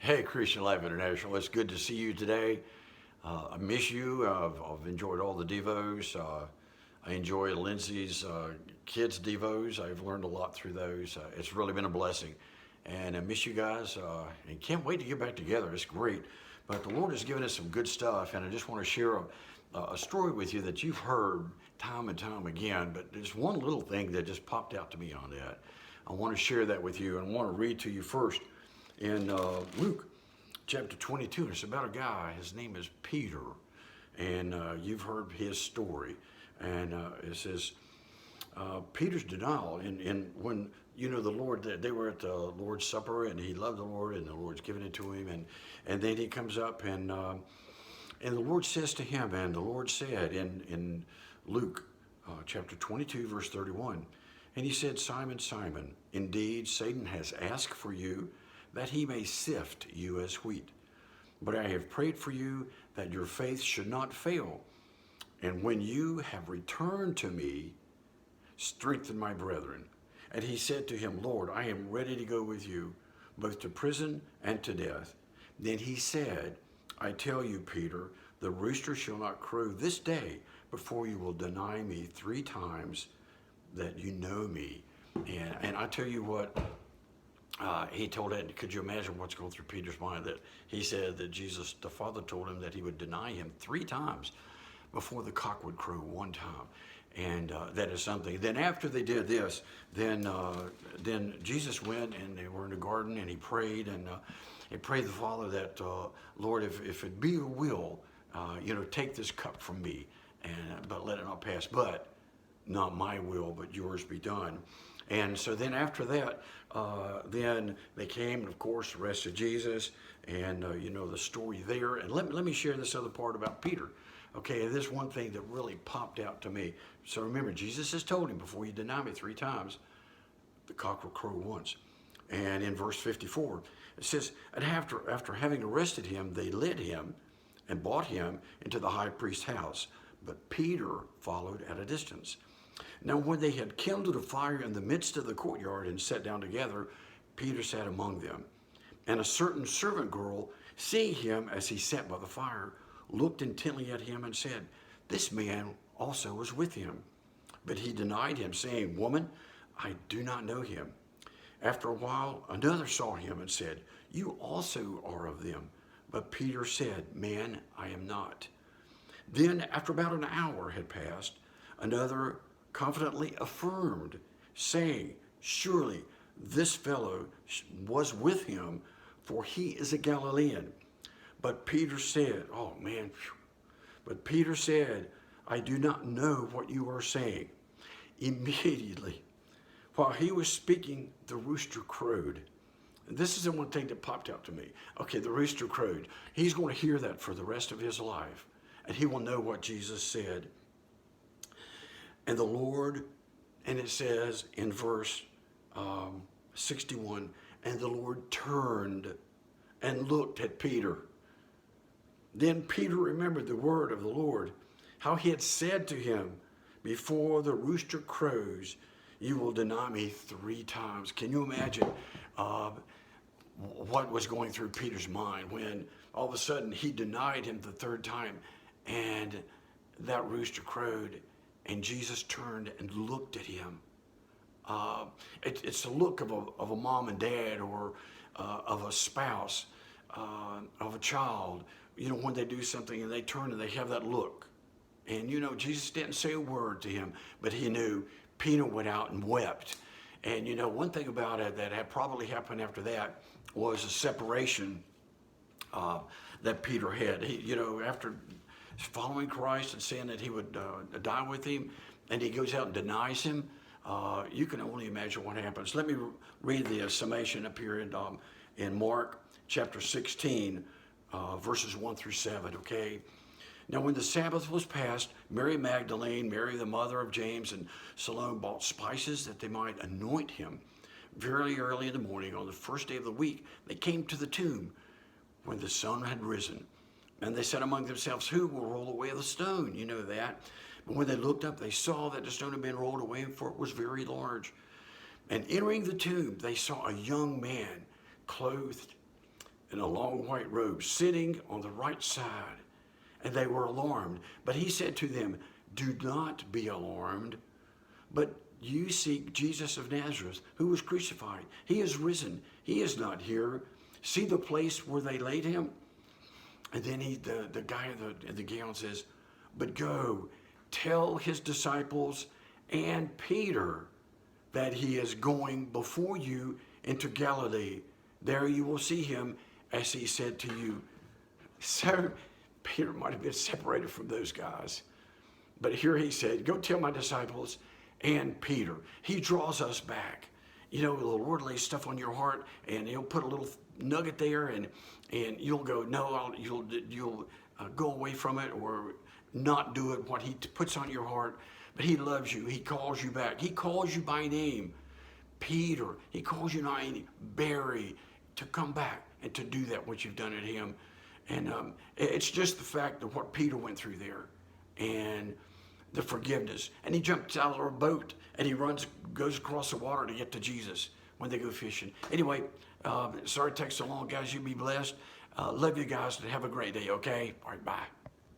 Hey, Christian Life International. It's good to see you today. I miss you. I've enjoyed all the devos. I enjoy Lindsay's kids' devos. I've learned a lot through those. It's really been a blessing. And I miss you guys and can't wait to get back together. It's great. But the Lord has given us some good stuff, and I just want to share a story with you that you've heard time and time again. But there's one little thing that just popped out to me on that. I want to share that with you, and I want to read to you first in Luke chapter 22. It's about a guy. His name is Peter, and you've heard his story. And it says Peter's denial, and when the Lord, they were at the Lord's Supper, and he loved the Lord, and the Lord's given it to him, and then he comes up, and the Lord says to him, and the Lord said in Luke chapter 22, verse 31, and he said, Simon, Simon, indeed Satan has asked for you that he may sift you as wheat. But I have prayed for you that your faith should not fail. And when you have returned to me, strengthen my brethren. And he said to him, Lord, I am ready to go with you, both to prison and to death. Then he said, I tell you, Peter, the rooster shall not crow this day before you will deny me 3 times that you know me. And I tell you what, he told it. Could you imagine what's going through Peter's mind? That he said that Jesus, the Father, told him that he would deny him 3 times before the cock would crow 1 time, and that is something. Then after they did this, then Jesus went, and they were in the garden, and he prayed, and he prayed the Father that Lord, if it be your will, take this cup from me, but let it not pass. But not my will, but yours be done. And so then after that, then they came and, of course, arrested Jesus, and the story there. And let me share this other part about Peter. Okay, this one thing that really popped out to me. So remember, Jesus has told him, before you deny me 3 times, the cock will crow once. And in verse 54, it says, and after having arrested him, they led him and brought him into the high priest's house. But Peter followed at a distance. Now when they had kindled a fire in the midst of the courtyard and sat down together, Peter sat among them. And a certain servant girl, seeing him as he sat by the fire, looked intently at him and said, this man also was with him. But he denied him, saying, Woman, I do not know him. After a while, another saw him and said, You also are of them. But Peter said, Man, I am not. Then, after about an hour had passed, another confidently affirmed, saying, Surely this fellow was with him, for he is a Galilean. But Peter said, But Peter said, I do not know what you are saying. Immediately, while he was speaking, the rooster crowed. And this is the one thing that popped out to me. Okay, the rooster crowed. He's going to hear that for the rest of his life, and he will know what Jesus said. And the Lord, and it says in verse 61, and the Lord turned and looked at Peter. Then Peter remembered the word of the Lord, how he had said to him, before the rooster crows, you will deny me 3 times. Can you imagine what was going through Peter's mind when all of a sudden he denied him the 3rd time, and that rooster crowed, and Jesus turned and looked at him. It's the look of a mom and dad, or of a spouse, of a child. When they do something and they turn and they have that look. And Jesus didn't say a word to him, but he knew. Peter went out and wept. And one thing about it that had probably happened after that was a separation that Peter had. He, after following Christ and saying that he would die with him, and he goes out and denies him, you can only imagine what happens. Let me read the summation up here in Mark chapter 16, verses 1 through 7, okay? Now when the Sabbath was past, Mary Magdalene, Mary the mother of James, and Salome bought spices that they might anoint him. Very early in the morning, on the first day of the week, they came to the tomb when the sun had risen. And they said among themselves, Who will roll away the stone? You know that. But when they looked up, they saw that the stone had been rolled away, for it was very large. And entering the tomb, they saw a young man clothed in a long white robe, sitting on the right side. And they were alarmed. But he said to them, do not be alarmed, but you seek Jesus of Nazareth, who was crucified. He is risen. He is not here. See the place where they laid him? And then the guy in the gown says, but go, tell his disciples and Peter that he is going before you into Galilee. There you will see him, as he said to you. So Peter might have been separated from those guys. But here he said, go tell my disciples and Peter. He draws us back. You know, the Lord lays stuff on your heart, and he'll put a little nugget there, and you'll go, no, you'll go away from it or not do it, what he puts on your heart. But he loves you. He calls you back. He calls you by name. Peter, he calls you by name. Barry, to come back and to do that, what you've done at him. And it's just the fact of what Peter went through there and the forgiveness. And he jumps out of a boat and he goes across the water to get to Jesus when they go fishing. Anyway, sorry it takes so long, guys. You be blessed. Love you guys and have a great day, okay? All right, bye.